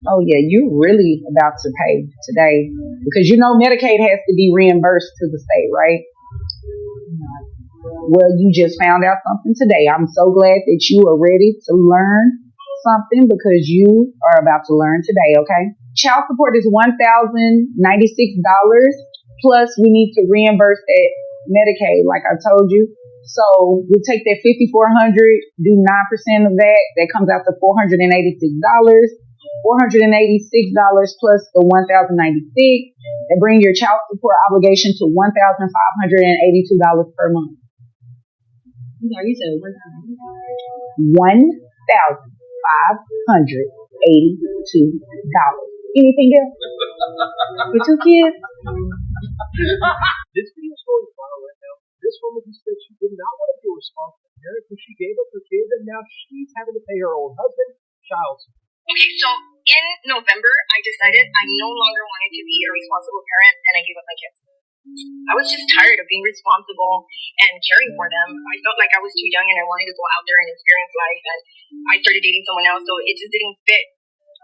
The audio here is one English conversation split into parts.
Oh yeah, you're really about to pay today because Medicaid has to be reimbursed to the state, right? Well, you just found out something today. I'm so glad that you are ready to learn something because you are about to learn today, okay? Child support is $1,096 plus we need to reimburse that Medicaid, like I told you. So we take that $5,400, do 9% of that. That comes out to $486. $486 plus the $1,096. That bring your child support obligation to $1,582 per month. No, you said $1,582. Anything else? For two kids? This video is going viral right now. This woman who said she did not want to be a responsible parent, so she gave up her kids, and now she's having to pay her own husband child support. Okay, so in November, I decided I no longer wanted to be a responsible parent, and I gave up my kids. I was just tired of being responsible and caring for them. I felt like I was too young and I wanted to go out there and experience life, and I started dating someone else, so it just didn't fit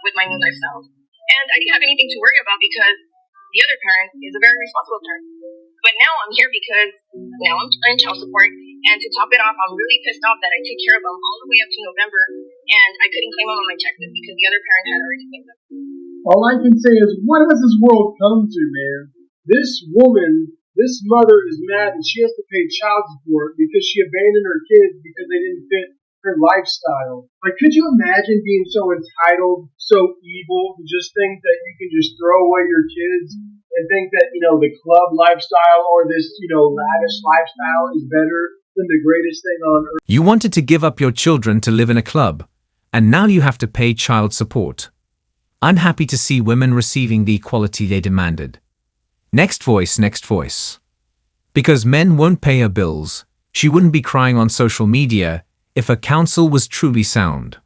with my new lifestyle. And I didn't have anything to worry about because the other parent is a very responsible parent. But now I'm here because now I'm earning child support, and to top it off, I'm really pissed off that I took care of them all the way up to November, and I couldn't claim them on my check because the other parent had already claimed them. All I can say is, what has this world come to, man? This woman, this mother is mad that she has to pay child support because she abandoned her kids because they didn't fit her lifestyle. Like, could you imagine being so entitled, so evil, to just think that you can just throw away your kids and think that, the club lifestyle or this, lavish lifestyle is better than the greatest thing on earth? You wanted to give up your children to live in a club, and now you have to pay child support. I'm happy to see women receiving the equality they demanded. Next voice. Because men won't pay her bills, she wouldn't be crying on social media if her counsel was truly sound.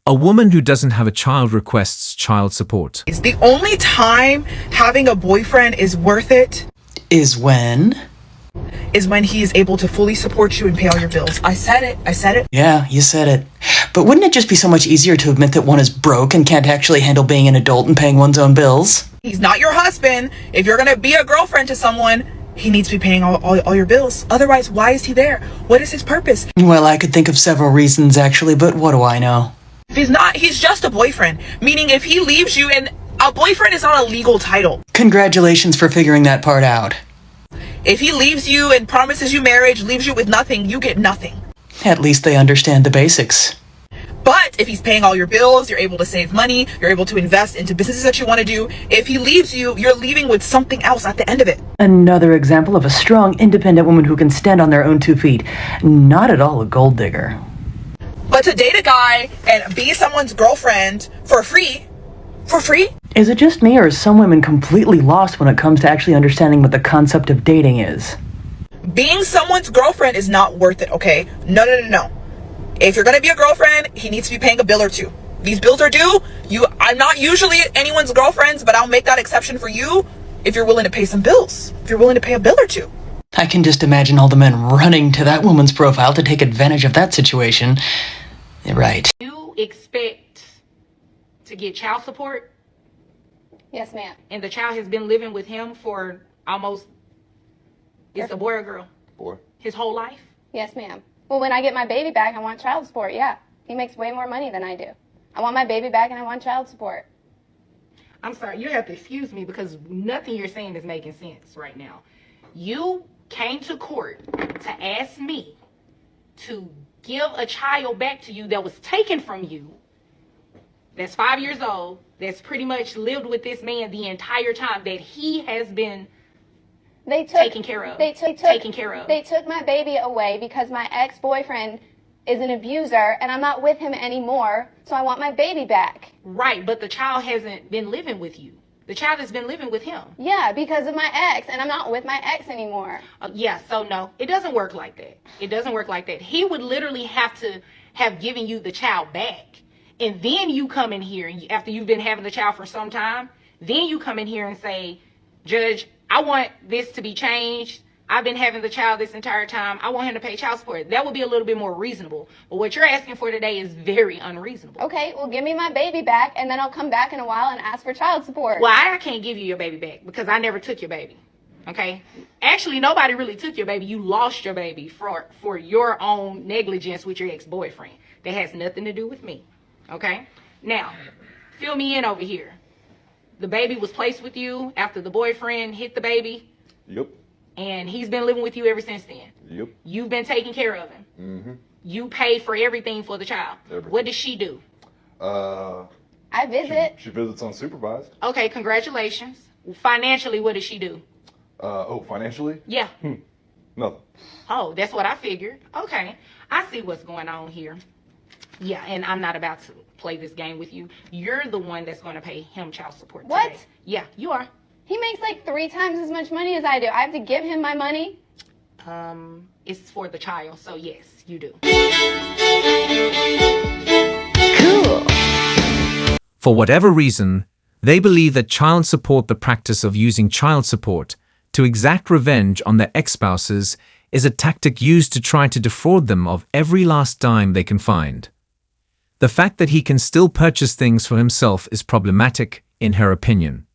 A woman who doesn't have a child requests child support. It's the only time having a boyfriend is worth it Is when he is able to fully support you and pay all your bills. I said it. Yeah, you said it. But wouldn't it just be so much easier to admit that one is broke and can't actually handle being an adult and paying one's own bills? He's not your husband. If you're gonna be a girlfriend to someone, he needs to be paying all your bills. Otherwise, why is he there? What is his purpose? Well, I could think of several reasons, actually, but what do I know? If he's not, he's just a boyfriend. Meaning if he leaves you, and a boyfriend is not a legal title. Congratulations for figuring that part out. If he leaves you and promises you marriage, leaves you with nothing, you get nothing. At least they understand the basics. But if he's paying all your bills, you're able to save money, you're able to invest into businesses that you want to do. If he leaves you, you're leaving with something else at the end of it. Another example of a strong, independent woman who can stand on their own 2 feet. Not at all a gold digger. But to date a guy and be someone's girlfriend for free? Is it just me, or is some women completely lost when it comes to actually understanding what the concept of dating is? Being someone's girlfriend is not worth it, okay? No. If you're gonna be a girlfriend, he needs to be paying a bill or two. These bills are due. I'm not usually anyone's girlfriend, but I'll make that exception for you if you're willing to pay some bills. If you're willing to pay a bill or two. I can just imagine all the men running to that woman's profile to take advantage of that situation. Right. You expect to get child support? Yes, ma'am. And the child has been living with him for almost, it's a boy or girl? Boy. His whole life? Yes, ma'am. Well, when I get my baby back, I want child support, yeah. He makes way more money than I do. I want my baby back and I want child support. I'm sorry, you have to excuse me because nothing you're saying is making sense right now. You came to court to ask me to give a child back to you that was taken from you, that's 5 years old, that's pretty much lived with this man the entire time that he has been taken care of. They took my baby away because my ex-boyfriend is an abuser and I'm not with him anymore, so I want my baby back. Right, but the child hasn't been living with you. The child has been living with him. Yeah, because of my ex, and I'm not with my ex anymore. Yeah, so no, it doesn't work like that. It doesn't work like that. He would literally have to have given you the child back. And then you come in here, after you've been having the child for some time, then you come in here and say, Judge, I want this to be changed. I've been having the child this entire time. I want him to pay child support. That would be a little bit more reasonable. But what you're asking for today is very unreasonable. Okay, well, give me my baby back, and then I'll come back in a while and ask for child support. Well, I can't give you your baby back because I never took your baby. Okay? Actually, nobody really took your baby. You lost your baby for your own negligence with your ex-boyfriend. That has nothing to do with me. Okay? Now, fill me in over here. The baby was placed with you after the boyfriend hit the baby. Yep. And he's been living with you ever since then. Yep. You've been taking care of him. Mm-hmm. You paid for everything for the child. Everything. What does she do? I visit. She visits unsupervised. Okay, congratulations. Financially, what does she do? Financially? Yeah. Nothing. Oh, that's what I figured. Okay. I see what's going on here. Yeah, and I'm not about to play this game with you. You're the one that's going to pay him child support today. What? Yeah, you are. He makes like 3 times as much money as I do. I have to give him my money? It's for the child, so yes, you do. Cool. For whatever reason, they believe that child support, the practice of using child support to exact revenge on their ex-spouses, is a tactic used to try to defraud them of every last dime they can find. The fact that he can still purchase things for himself is problematic, in her opinion.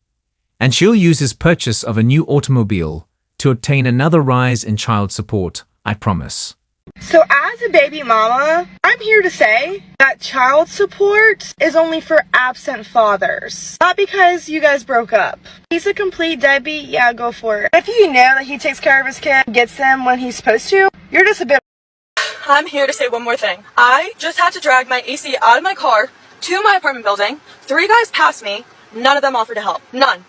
And she'll use his purchase of a new automobile to obtain another rise in child support, I promise. So as a baby mama, I'm here to say that child support is only for absent fathers. Not because you guys broke up. He's a complete deadbeat, yeah, go for it. If you know that he takes care of his kid, gets them when he's supposed to, you're just a bit... I'm here to say one more thing. I just had to drag my AC out of my car to my apartment building. 3 guys passed me. None of them offered to help. None.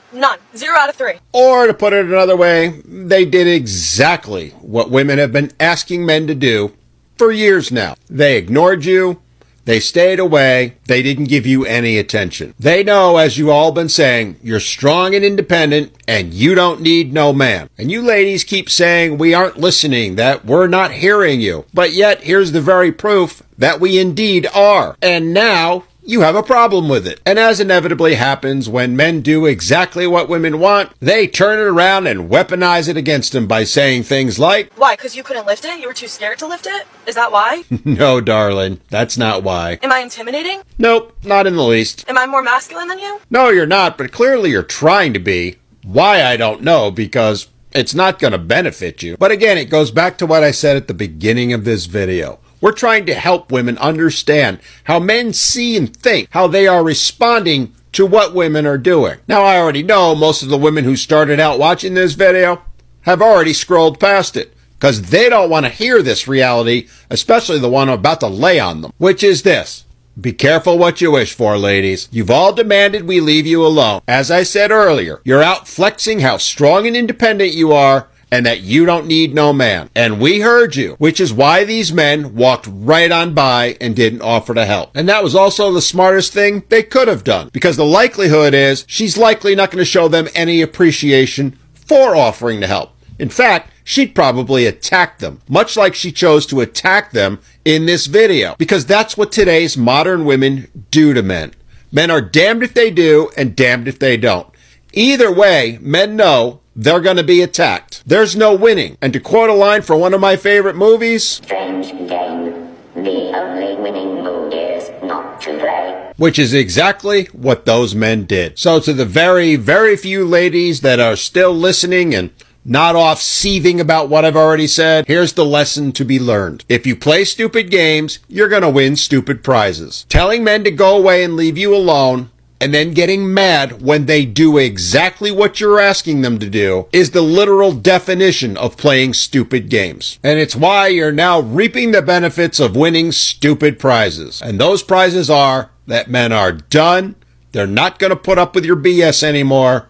0 out of 3. Or to put it another way, they did exactly what women have been asking men to do for years now. They ignored you. They stayed away. They didn't give you any attention. They know, as you all been saying, you're strong and independent and you don't need no man. And you ladies keep saying we aren't listening, that we're not hearing you. But yet, here's the very proof that we indeed are. And now you have a problem with it. And as inevitably happens when men do exactly what women want, they turn it around and weaponize it against them by saying things like, Why? Because you couldn't lift it? You were too scared to lift it? Is that why? No, darling, that's not why. Am I intimidating? Nope, not in the least. Am I more masculine than you? No, you're not, but clearly you're trying to be. Why, I don't know, because it's not going to benefit you. But again, it goes back to what I said at the beginning of this video. We're trying to help women understand how men see and think, how they are responding to what women are doing. Now, I already know most of the women who started out watching this video have already scrolled past it, because they don't want to hear this reality, especially the one I'm about to lay on them, which is this. Be careful what you wish for, ladies. You've all demanded we leave you alone. As I said earlier, you're out flexing how strong and independent you are, and that you don't need no man. And we heard you, which is why these men walked right on by and didn't offer to help. And that was also the smartest thing they could have done, because the likelihood is she's likely not going to show them any appreciation for offering to help. In fact, she'd probably attack them, much like she chose to attack them in this video, because that's what today's modern women do to men. Men are damned if they do and damned if they don't. Either way, men know they're going to be attacked. There's no winning. And to quote a line from one of my favorite movies, Strange game. The only winning move is not to play. Which is exactly what those men did. So to the very, very few ladies that are still listening and not off seething about what I've already said, here's the lesson to be learned. If you play stupid games, you're going to win stupid prizes. Telling men to go away and leave you alone, and then getting mad when they do exactly what you're asking them to do, is the literal definition of playing stupid games. And it's why you're now reaping the benefits of winning stupid prizes. And those prizes are that men are done, they're not going to put up with your BS anymore,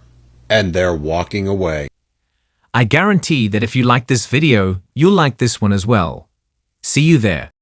and they're walking away. I guarantee that if you like this video, you'll like this one as well. See you there.